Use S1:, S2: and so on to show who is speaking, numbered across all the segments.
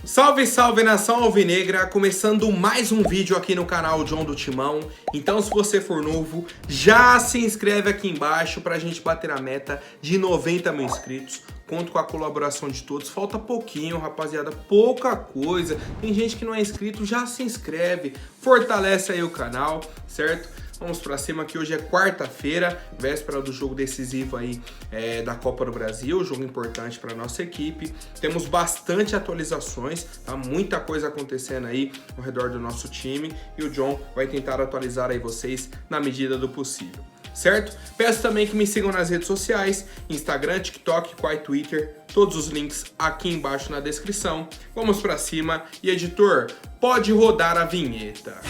S1: Salve, salve nação alvinegra, começando mais um vídeo aqui no canal John do Timão. Então se você for novo, já se inscreve aqui embaixo pra gente bater a meta de 90 mil inscritos. Conto com a colaboração de todos, falta pouquinho, rapaziada, pouca coisa. Tem gente que não é inscrito, já se inscreve, fortalece aí o canal, certo? Vamos pra cima que hoje é quarta-feira, véspera do jogo decisivo aí da Copa do Brasil, jogo importante para nossa equipe. Temos bastante atualizações, tá? Muita coisa acontecendo aí ao redor do nosso time e o John vai tentar atualizar aí vocês na medida do possível, certo? Peço também que me sigam nas redes sociais, Instagram, TikTok, Quai, Twitter, todos os links aqui embaixo na descrição. Vamos pra cima e editor, pode rodar a vinheta.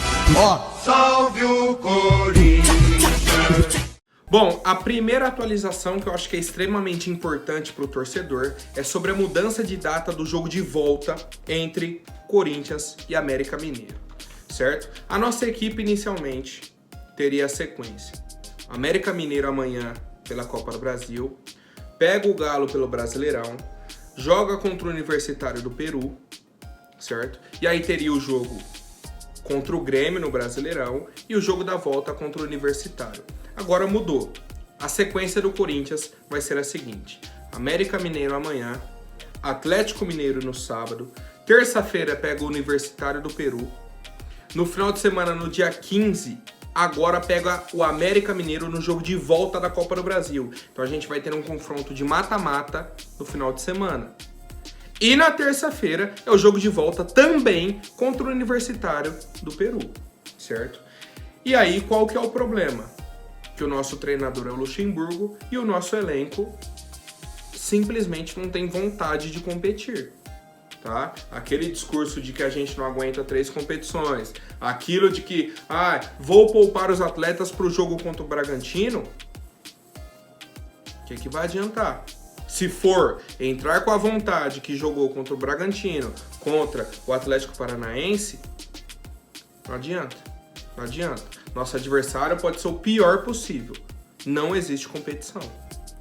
S2: Salve o Corinthians!
S1: Bom, a primeira atualização que eu acho que é extremamente importante para o torcedor é sobre a mudança de data do jogo de volta entre Corinthians e América Mineiro, certo? A nossa equipe inicialmente teria a sequência: América Mineiro amanhã pela Copa do Brasil, pega o Galo pelo Brasileirão, joga contra o Universitário do Peru, certo? E aí teria o jogo contra o Grêmio no Brasileirão e o jogo da volta contra o Universitário. Agora mudou. A sequência do Corinthians vai ser a seguinte: América Mineiro amanhã, Atlético Mineiro no sábado, terça-feira pega o Universitário do Peru, no final de semana, no dia 15, agora pega o América Mineiro no jogo de volta da Copa do Brasil. Então a gente vai ter um confronto de mata-mata no final de semana. E na terça-feira é o jogo de volta também contra o Universitário do Peru, certo? E aí, qual que é o problema? Que o nosso treinador é o Luxemburgo e o nosso elenco simplesmente não tem vontade de competir, tá? Aquele discurso de que a gente não aguenta 3 competições, aquilo de que, vou poupar os atletas para o jogo contra o Bragantino, o que vai adiantar? Se for entrar com a vontade que jogou contra o Bragantino, contra o Atlético Paranaense, não adianta, não adianta. Nosso adversário pode ser o pior possível. Não existe competição,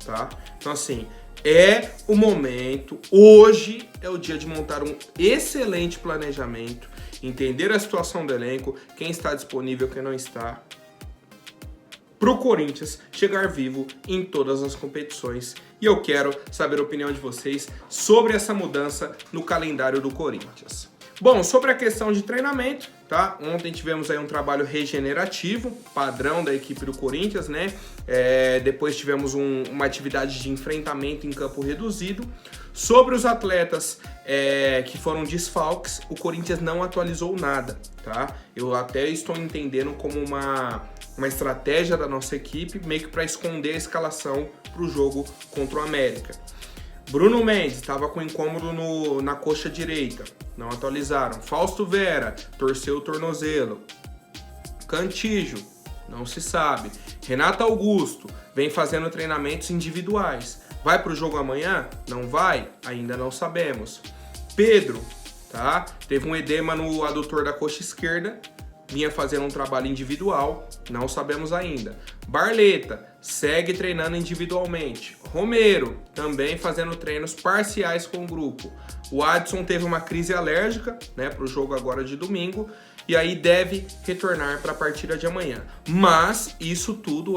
S1: tá? Então assim, é o momento, hoje é o dia de montar um excelente planejamento, entender a situação do elenco, quem está disponível, quem não está, para o Corinthians chegar vivo em todas as competições. E eu quero saber a opinião de vocês sobre essa mudança no calendário do Corinthians. Bom, sobre a questão de treinamento, tá? Ontem tivemos aí um trabalho regenerativo, padrão da equipe do Corinthians, né? Depois tivemos uma atividade de enfrentamento em campo reduzido. Sobre os atletas que foram desfalques, o Corinthians não atualizou nada, tá? Eu até estou entendendo como uma estratégia da nossa equipe, meio que para esconder a escalação para o jogo contra o América. Bruno Mendes estava com incômodo na coxa direita, não atualizaram. Fausto Vera torceu o tornozelo. Cantígio, não se sabe. Renato Augusto vem fazendo treinamentos individuais. Vai para o jogo amanhã? Não vai? Ainda não sabemos. Pedro, tá? Teve um edema no adutor da coxa esquerda, vinha fazendo um trabalho individual, não sabemos ainda. Barleta segue treinando individualmente. Romero também fazendo treinos parciais com o grupo. O Adson teve uma crise alérgica, né, para o jogo agora de domingo, e aí deve retornar para a partida de amanhã. Mas isso tudo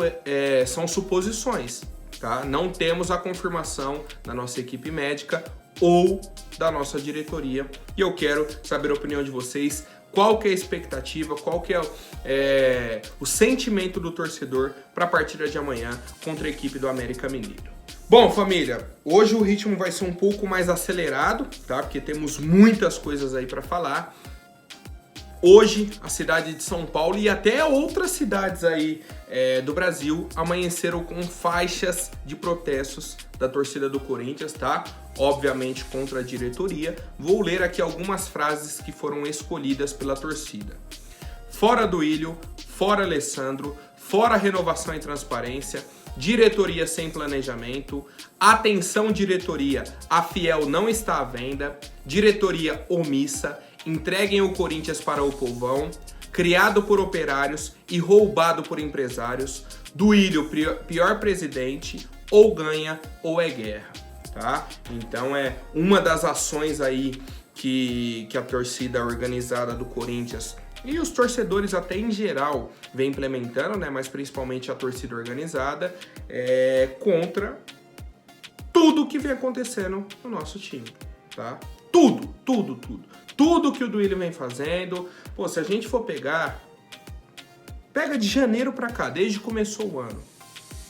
S1: são suposições, tá? Não temos a confirmação da nossa equipe médica ou da nossa diretoria. E eu quero saber a opinião de vocês. Qual que é a expectativa, qual que é o sentimento do torcedor para a partida de amanhã contra a equipe do América Mineiro? Bom, família, hoje o ritmo vai ser um pouco mais acelerado, tá? Porque temos muitas coisas aí para falar. Hoje, a cidade de São Paulo e até outras cidades aí do Brasil amanheceram com faixas de protestos da torcida do Corinthians, tá? Obviamente contra a diretoria. Vou ler aqui algumas frases que foram escolhidas pela torcida. Fora Duílio, fora Alessandro, fora renovação e transparência, diretoria sem planejamento, atenção diretoria, a Fiel não está à venda, diretoria omissa, entreguem o Corinthians para o povão, criado por operários e roubado por empresários, Duílio, pior presidente, ou ganha ou é guerra, tá? Então é uma das ações aí que a torcida organizada do Corinthians e os torcedores até em geral vem implementando, né, mas principalmente a torcida organizada, contra tudo que vem acontecendo no nosso time, tá? Tudo que o Duílio vem fazendo. Pô, se a gente for pega de janeiro pra cá, desde que começou o ano,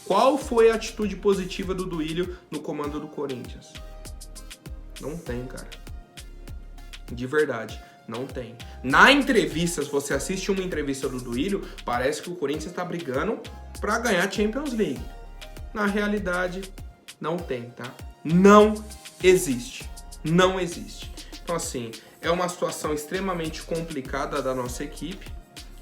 S1: qual foi a atitude positiva do Duílio no comando do Corinthians? Não tem, cara. De verdade, não tem. Na entrevista, se você assiste uma entrevista do Duílio, parece que o Corinthians tá brigando pra ganhar a Champions League. Na realidade, não tem, tá? Não existe. Não existe. Então, assim, é uma situação extremamente complicada da nossa equipe.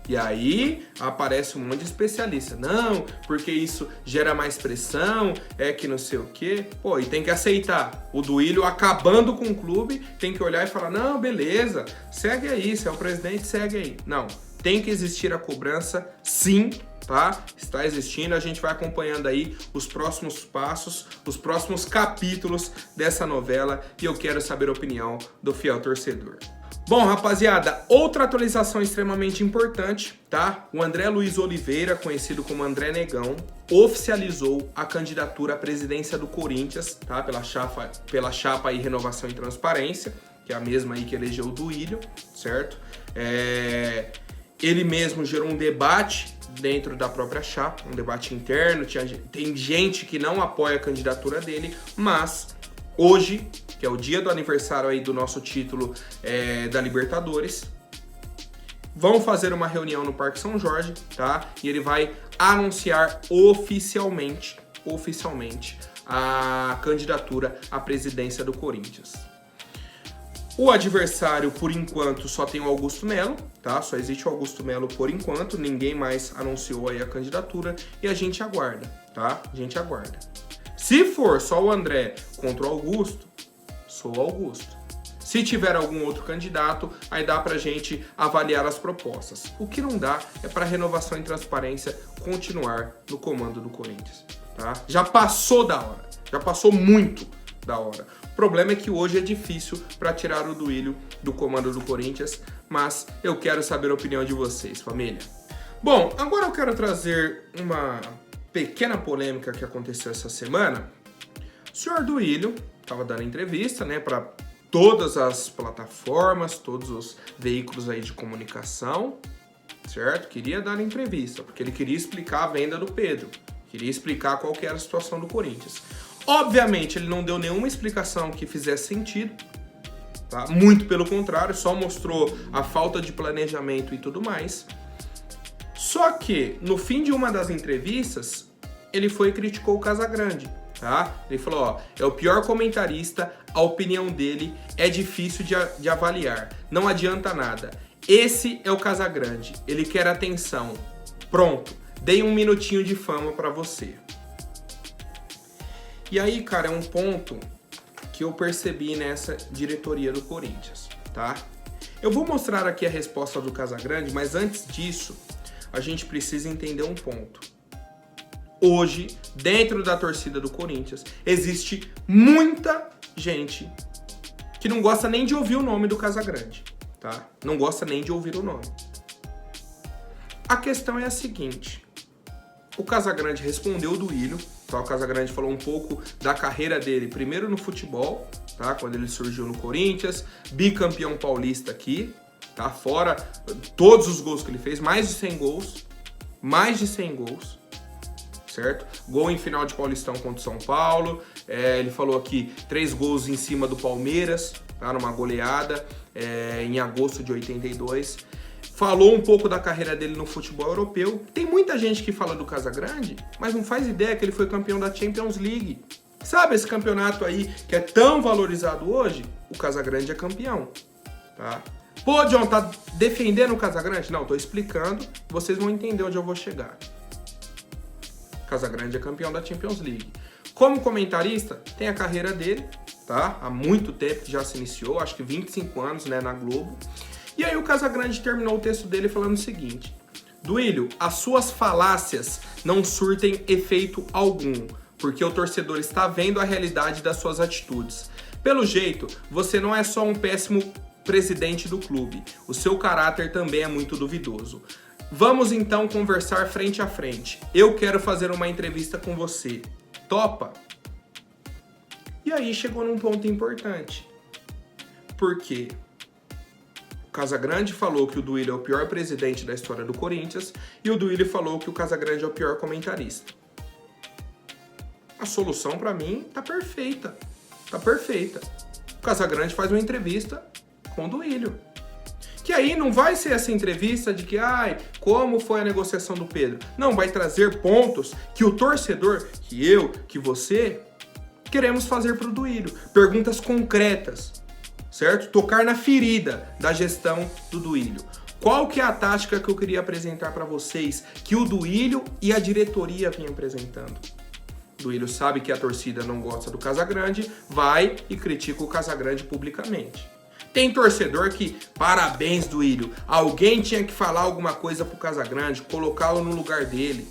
S1: E aí aparece um monte de especialista. Não, porque isso gera mais pressão, que não sei o quê. Pô, e tem que aceitar. O Duílio acabando com o clube, tem que olhar e falar, não, beleza, segue aí, se é o presidente, segue aí. Não, tem que existir a cobrança, sim, tá? Está existindo, a gente vai acompanhando aí os próximos passos, os próximos capítulos dessa novela e eu quero saber a opinião do fiel torcedor. Bom, rapaziada, outra atualização extremamente importante, tá? O André Luiz Oliveira, conhecido como André Negão, oficializou a candidatura à presidência do Corinthians, tá? Pela chapa aí Renovação e Transparência, que é a mesma aí que elegeu o Duílio, certo? Ele mesmo gerou um debate dentro da própria chapa, um debate interno, tem gente que não apoia a candidatura dele, mas hoje, que é o dia do aniversário aí do nosso título da Libertadores, vão fazer uma reunião no Parque São Jorge, tá? E ele vai anunciar oficialmente a candidatura à presidência do Corinthians. O adversário, por enquanto, só tem o Augusto Melo, tá? Só existe o Augusto Melo por enquanto, ninguém mais anunciou aí a candidatura e a gente aguarda, tá? A gente aguarda. Se for só o André contra o Augusto, sou o Augusto. Se tiver algum outro candidato, aí dá pra gente avaliar as propostas. O que não dá é pra Renovação e Transparência continuar no comando do Corinthians, tá? Já passou da hora, já passou muito da hora. O problema é que hoje é difícil pra tirar o Duílio do comando do Corinthians, mas eu quero saber a opinião de vocês, família. Bom, agora eu quero trazer uma pequena polêmica que aconteceu essa semana. O senhor Duílio estava dando entrevista, né, para todas as plataformas, todos os veículos aí de comunicação, certo? Queria dar entrevista, porque ele queria explicar a venda do Pedro, queria explicar qual que era a situação do Corinthians. Obviamente, ele não deu nenhuma explicação que fizesse sentido, tá? Muito pelo contrário, só mostrou a falta de planejamento e tudo mais. Só que, no fim de uma das entrevistas, ele foi e criticou o Casagrande, tá? Ele falou, ó, é o pior comentarista, a opinião dele é difícil de avaliar, não adianta nada. Esse é o Casagrande, ele quer atenção. Pronto, dei um minutinho de fama pra você. E aí, cara, é um ponto que eu percebi nessa diretoria do Corinthians, tá? Eu vou mostrar aqui a resposta do Casagrande, mas antes disso, a gente precisa entender um ponto. Hoje, dentro da torcida do Corinthians, existe muita gente que não gosta nem de ouvir o nome do Casagrande, tá? Não gosta nem de ouvir o nome. A questão é a seguinte, o Casagrande respondeu o Duílio, tá? O Casagrande falou um pouco da carreira dele, primeiro no futebol, tá? Quando ele surgiu no Corinthians, bicampeão paulista aqui, tá? Fora todos os gols que ele fez, mais de 100 gols, certo? Gol em final de Paulistão contra o São Paulo, ele falou aqui 3 gols em cima do Palmeiras, tá? Numa goleada, em agosto de 82. Falou um pouco da carreira dele no futebol europeu. Tem muita gente que fala do Casagrande, mas não faz ideia que ele foi campeão da Champions League. Sabe esse campeonato aí que é tão valorizado hoje? O Casagrande é campeão, tá? Pô, John, tá defendendo o Casagrande? Não, tô explicando, vocês vão entender onde eu vou chegar. Casagrande é campeão da Champions League. Como comentarista, tem a carreira dele, tá? Há muito tempo que já se iniciou, acho que 25 anos, né, na Globo. E aí o Casagrande terminou o texto dele falando o seguinte: Duílio, as suas falácias não surtem efeito algum, porque o torcedor está vendo a realidade das suas atitudes. Pelo jeito, você não é só um péssimo presidente do clube, o seu caráter também é muito duvidoso. Vamos então conversar frente a frente. Eu quero fazer uma entrevista com você. Topa? E aí chegou num ponto importante. Por quê? O Casagrande falou que o Duílio é o pior presidente da história do Corinthians e o Duílio falou que o Casagrande é o pior comentarista. A solução pra mim tá perfeita. Tá perfeita. O Casagrande faz uma entrevista com o Duílio. Que aí não vai ser essa entrevista de que, como foi a negociação do Pedro? Não, vai trazer pontos que o torcedor, que eu, que você, queremos fazer pro Duílio. Perguntas concretas, certo? Tocar na ferida da gestão do Duílio. Qual que é a tática que eu queria apresentar para vocês que o Duílio e a diretoria vinham apresentando? O Duílio sabe que a torcida não gosta do Casagrande, vai e critica o Casagrande publicamente. Tem torcedor que, parabéns, Duílio, alguém tinha que falar alguma coisa pro Casagrande, colocá-lo no lugar dele.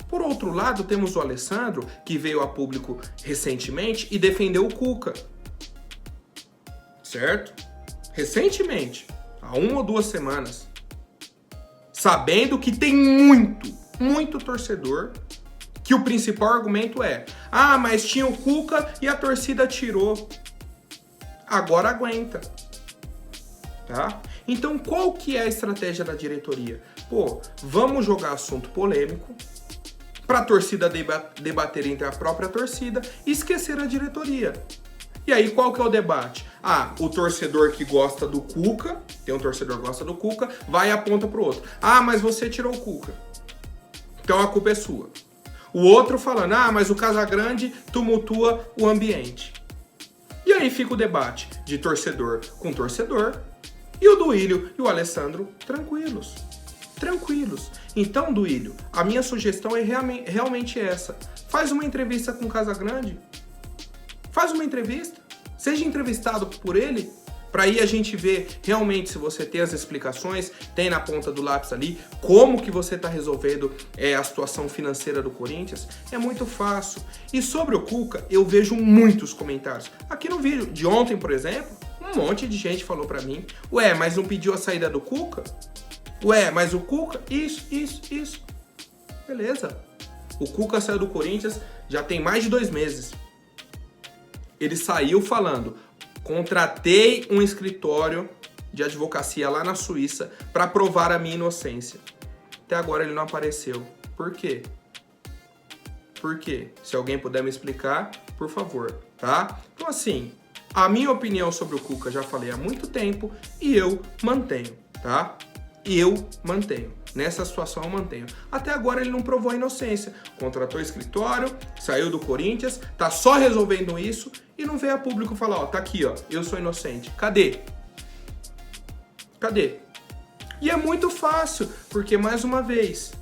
S1: Por outro lado, temos o Alessandro, que veio a público recentemente e defendeu o Cuca. Certo? Recentemente, há 1 ou 2 semanas. Sabendo que tem muito torcedor que o principal argumento é: mas tinha o Cuca e a torcida tirou. Agora aguenta. Tá? Então qual que é a estratégia da diretoria? Vamos jogar assunto polêmico para a torcida debater entre a própria torcida e esquecer a diretoria. E aí qual que é o debate? O torcedor que gosta do Cuca, tem um torcedor que gosta do Cuca, vai e aponta pro outro. Mas você tirou o Cuca. Então a culpa é sua. O outro falando, mas o Casagrande tumultua o ambiente. E aí fica o debate de torcedor com torcedor e o Duílio e o Alessandro tranquilos. Tranquilos. Então, Duílio, a minha sugestão é realmente essa. Faz uma entrevista com o Casagrande. Faz uma entrevista. Seja entrevistado por ele. Para aí a gente ver realmente se você tem as explicações, tem na ponta do lápis ali, como que você está resolvendo a situação financeira do Corinthians. É muito fácil. E sobre o Cuca, eu vejo muitos comentários. Aqui no vídeo de ontem, por exemplo, um monte de gente falou para mim: mas não pediu a saída do Cuca? Mas o Cuca? Isso. Beleza. O Cuca saiu do Corinthians já tem mais de 2 meses. Ele saiu falando: contratei um escritório de advocacia lá na Suíça para provar a minha inocência. Até agora ele não apareceu. Por quê? Por quê? Se alguém puder me explicar, por favor, tá? Então assim, a minha opinião sobre o Cuca já falei há muito tempo e eu mantenho, tá? Eu mantenho. Nessa situação eu mantenho. Até agora ele não provou a inocência. Contratou escritório, saiu do Corinthians, tá só resolvendo isso e não veio a público falar, tá aqui, eu sou inocente. Cadê? E é muito fácil, porque mais uma vez,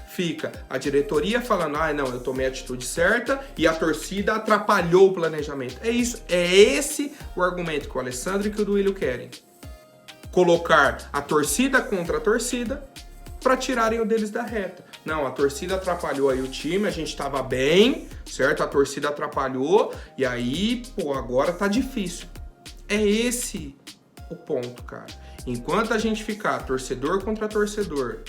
S1: fica a diretoria falando, não, eu tomei a atitude certa e a torcida atrapalhou o planejamento. É isso, é esse o argumento que o Alessandro e que o Duílio querem. Colocar a torcida contra a torcida para tirarem o deles da reta. Não, a torcida atrapalhou aí o time, a gente tava bem, certo? A torcida atrapalhou e aí, agora tá difícil. É esse o ponto, cara. Enquanto a gente ficar torcedor contra torcedor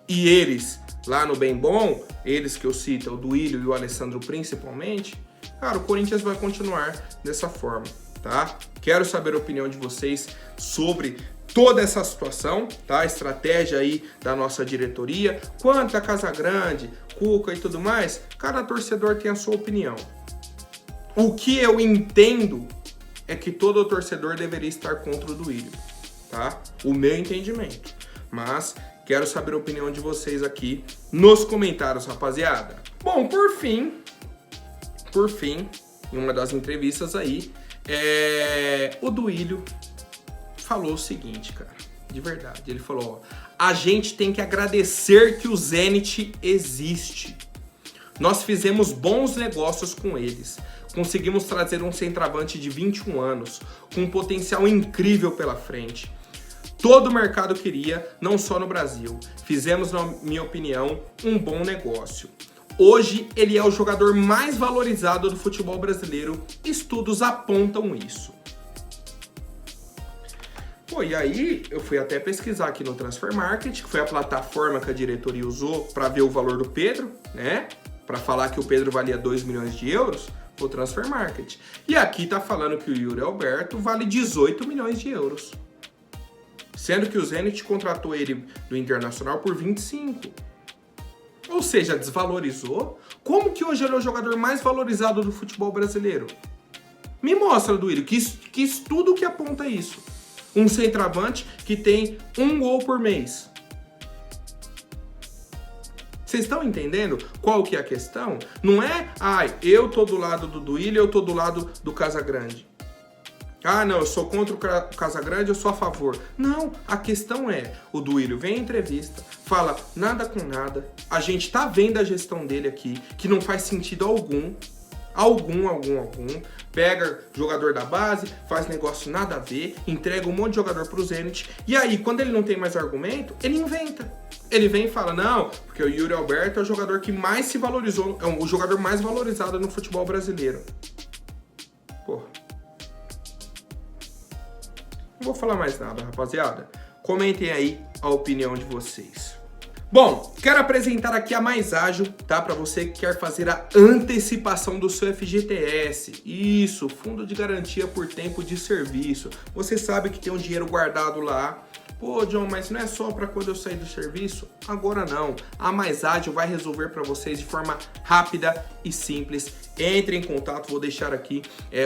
S1: e eles lá no bem bom, eles que eu cito, o Duílio e o Alessandro principalmente, cara, o Corinthians vai continuar dessa forma, tá? Quero saber a opinião de vocês sobre toda essa situação, tá? A estratégia aí da nossa diretoria, quanto a Casagrande, Cuca e tudo mais, cada torcedor tem a sua opinião. O que eu entendo é que todo torcedor deveria estar contra o Duílio, tá? O meu entendimento. Mas quero saber a opinião de vocês aqui nos comentários, rapaziada. Bom, por fim, em uma das entrevistas aí, o Duílio falou o seguinte, cara, de verdade. Ele falou, a gente tem que agradecer que o Zenit existe. Nós fizemos bons negócios com eles. Conseguimos trazer um centroavante de 21 anos, com um potencial incrível pela frente. Todo o mercado queria, não só no Brasil. Fizemos, na minha opinião, um bom negócio. Hoje ele é o jogador mais valorizado do futebol brasileiro. Estudos apontam isso. Pô, e aí eu fui até pesquisar aqui no Transfer Market, que foi a plataforma que a diretoria usou para ver o valor do Pedro, né? Para falar que o Pedro valia 2 milhões de euros, o Transfer Market. E aqui tá falando que o Yuri Alberto vale 18 milhões de euros. Sendo que o Zenit contratou ele do Internacional por 25. Ou seja, desvalorizou. Como que hoje ele é o jogador mais valorizado do futebol brasileiro? Me mostra, Duílio, que estudo que aponta isso. Um centroavante que tem 1 gol por mês. Vocês estão entendendo qual que é a questão? Não é, eu tô do lado do Duílio, eu tô do lado do Casagrande. Não, eu sou contra o Casagrande, eu sou a favor. Não, a questão é, o Duílio vem em entrevista, fala nada com nada, a gente tá vendo a gestão dele aqui, que não faz sentido algum, pega jogador da base, faz negócio nada a ver, entrega um monte de jogador pro Zenit, e aí, quando ele não tem mais argumento, ele inventa. Ele vem e fala, não, porque o Yuri Alberto é o jogador que mais se valorizou, é o jogador mais valorizado no futebol brasileiro. Porra. Não vou falar mais nada, rapaziada. Comentem aí a opinião de vocês. Bom, quero apresentar aqui a Mais Ágil, tá? Para você que quer fazer a antecipação do seu FGTS. Isso, Fundo de Garantia por Tempo de Serviço. Você sabe que tem um dinheiro guardado lá. Pô, John, mas não é só para quando eu sair do serviço? Agora não. A Mais Ágil vai resolver para vocês de forma rápida e simples. Entre em contato, vou deixar aqui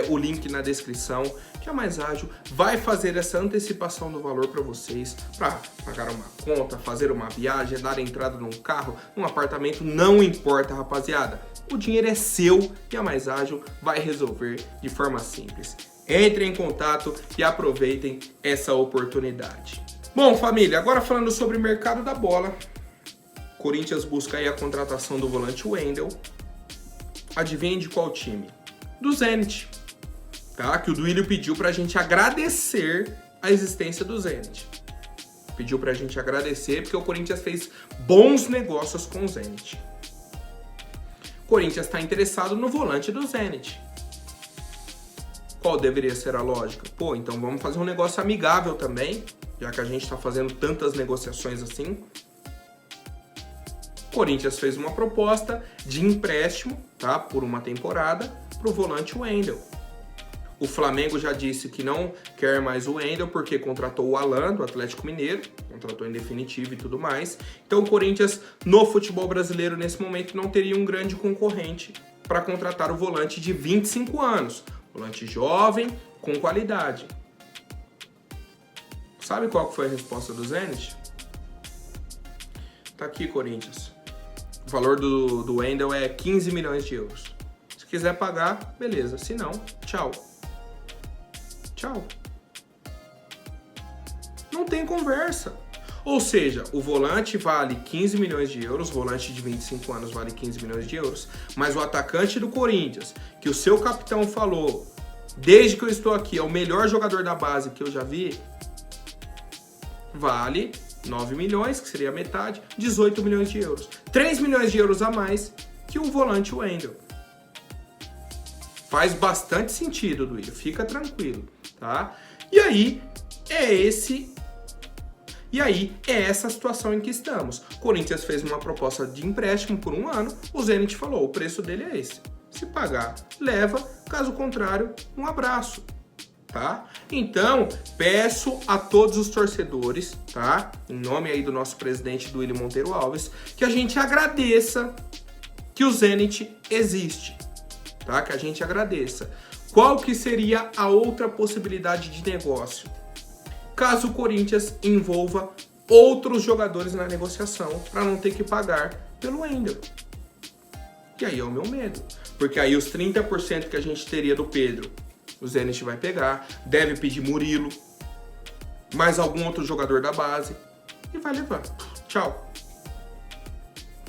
S1: o link na descrição, que a Mais Ágil vai fazer essa antecipação do valor para vocês, para pagar uma conta, fazer uma viagem, dar entrada num carro, num apartamento, não importa, rapaziada. O dinheiro é seu e a Mais Ágil vai resolver de forma simples. Entrem em contato e aproveitem essa oportunidade. Bom, família, agora falando sobre o mercado da bola, Corinthians busca aí a contratação do volante Wendel. Adivinhem de qual time? Do Zenit, tá? Que o Duílio pediu pra gente agradecer a existência do Zenit. Pediu pra gente agradecer porque o Corinthians fez bons negócios com o Zenit. O Corinthians está interessado no volante do Zenit. Qual deveria ser a lógica? Pô, então vamos fazer um negócio amigável também, já que a gente está fazendo tantas negociações assim. O Corinthians fez uma proposta de empréstimo, tá, por uma temporada, para o volante Wendel. O Flamengo já disse que não quer mais o Wendel porque contratou o Alan do Atlético Mineiro, contratou em definitivo e tudo mais. Então o Corinthians, no futebol brasileiro, nesse momento, não teria um grande concorrente para contratar o volante de 25 anos. Volante jovem, com qualidade. Sabe qual foi a resposta do Zenit? Tá aqui, Corinthians. O valor do Wendel é 15 milhões de euros. Se quiser pagar, beleza. Se não, tchau. Tchau. Não tem conversa. Ou seja, o volante vale 15 milhões de euros, o volante de 25 anos vale 15 milhões de euros, mas o atacante do Corinthians, que o seu capitão falou, desde que eu estou aqui, é o melhor jogador da base que eu já vi, vale 9 milhões, que seria a metade, 18 milhões de euros. 3 milhões de euros a mais que o volante Wendel. Faz bastante sentido, Duílio, fica tranquilo, tá? E aí é essa situação em que estamos. O Corinthians fez uma proposta de empréstimo por 1 ano, o Zenit falou, o preço dele é esse. Se pagar, leva, caso contrário, um abraço, tá? Então, peço a todos os torcedores, tá? Em nome aí do nosso presidente Duílio Monteiro Alves, que a gente agradeça que o Zenit existe, tá? Que a gente agradeça. Qual que seria a outra possibilidade de negócio? Caso o Corinthians envolva outros jogadores na negociação para não ter que pagar pelo Wendel. E aí é o meu medo. Porque aí os 30% que a gente teria do Pedro, o Zenit vai pegar, deve pedir Murilo, mais algum outro jogador da base e vai levar. Tchau.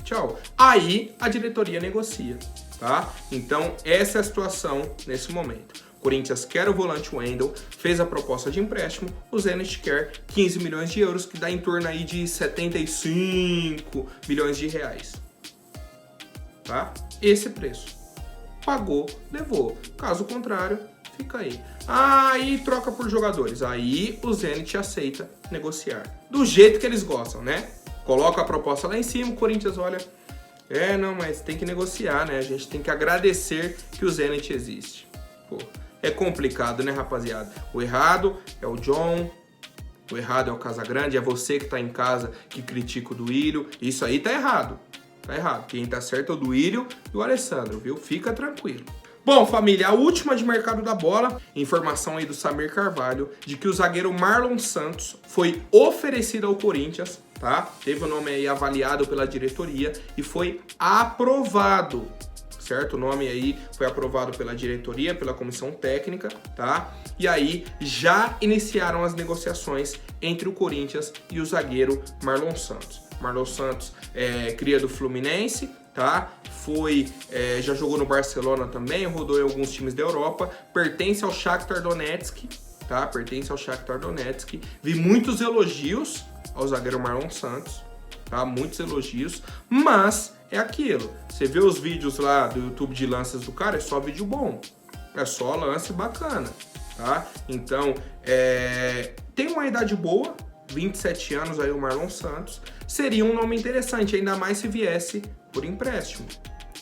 S1: Tchau. Aí a diretoria negocia, tá? Então essa é a situação nesse momento. Corinthians quer o volante Wendel, fez a proposta de empréstimo, o Zenit quer 15 milhões de euros, que dá em torno aí de 75 milhões de reais. tá? Esse preço. Pagou, levou. Caso contrário, fica aí. Aí troca por jogadores. Aí o Zenit aceita negociar. Do jeito que eles gostam, né? Coloca a proposta lá em cima, o Corinthians olha... não, mas tem que negociar, né? A gente tem que agradecer que o Zenit existe. Pô, é complicado, né, rapaziada? O errado é o John, o errado é o Casagrande, é você que tá em casa que critica o Duílio. Isso aí tá errado. Tá errado. Quem tá certo é o Duílio e o Alessandro, viu? Fica tranquilo. Bom, família, a última de mercado da bola, informação aí do Samir Carvalho, de que o zagueiro Marlon Santos foi oferecido ao Corinthians, tá? Teve o nome aí avaliado pela diretoria e foi aprovado, certo? O nome aí foi aprovado pela diretoria, pela comissão técnica, tá? E aí já iniciaram as negociações entre o Corinthians e o zagueiro Marlon Santos. Marlon Santos é cria do Fluminense, tá? Já jogou no Barcelona também, rodou em alguns times da Europa, pertence ao Shakhtar Donetsk, tá? Pertence ao Shakhtar Donetsk. Vi muitos elogios ao zagueiro Marlon Santos, tá? Muitos elogios, mas é aquilo. Você vê os vídeos lá do YouTube de lances do cara, é só vídeo bom, é só lance bacana, tá? Então, tem uma idade boa, 27 anos aí o Marlon Santos, seria um nome interessante, ainda mais se viesse por empréstimo.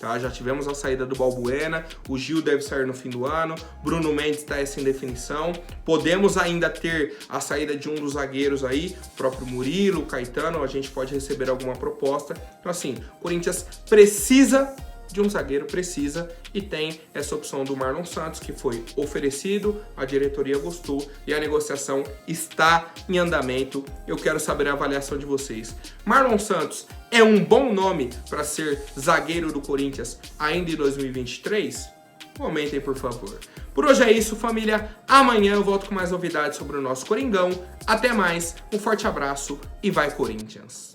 S1: Tá, já tivemos a saída do Balbuena, o Gil deve sair no fim do ano, Bruno Mendes está sem definição, podemos ainda ter a saída de um dos zagueiros aí, o próprio Murilo, o Caetano, a gente pode receber alguma proposta. Então assim, o Corinthians precisa de um zagueiro, precisa, e tem essa opção do Marlon Santos, que foi oferecido, a diretoria gostou e a negociação está em andamento. Eu quero saber a avaliação de vocês. Marlon Santos é um bom nome para ser zagueiro do Corinthians ainda em 2023? Comentem, por favor. Por hoje é isso, família. Amanhã eu volto com mais novidades sobre o nosso Coringão. Até mais, um forte abraço e vai Corinthians!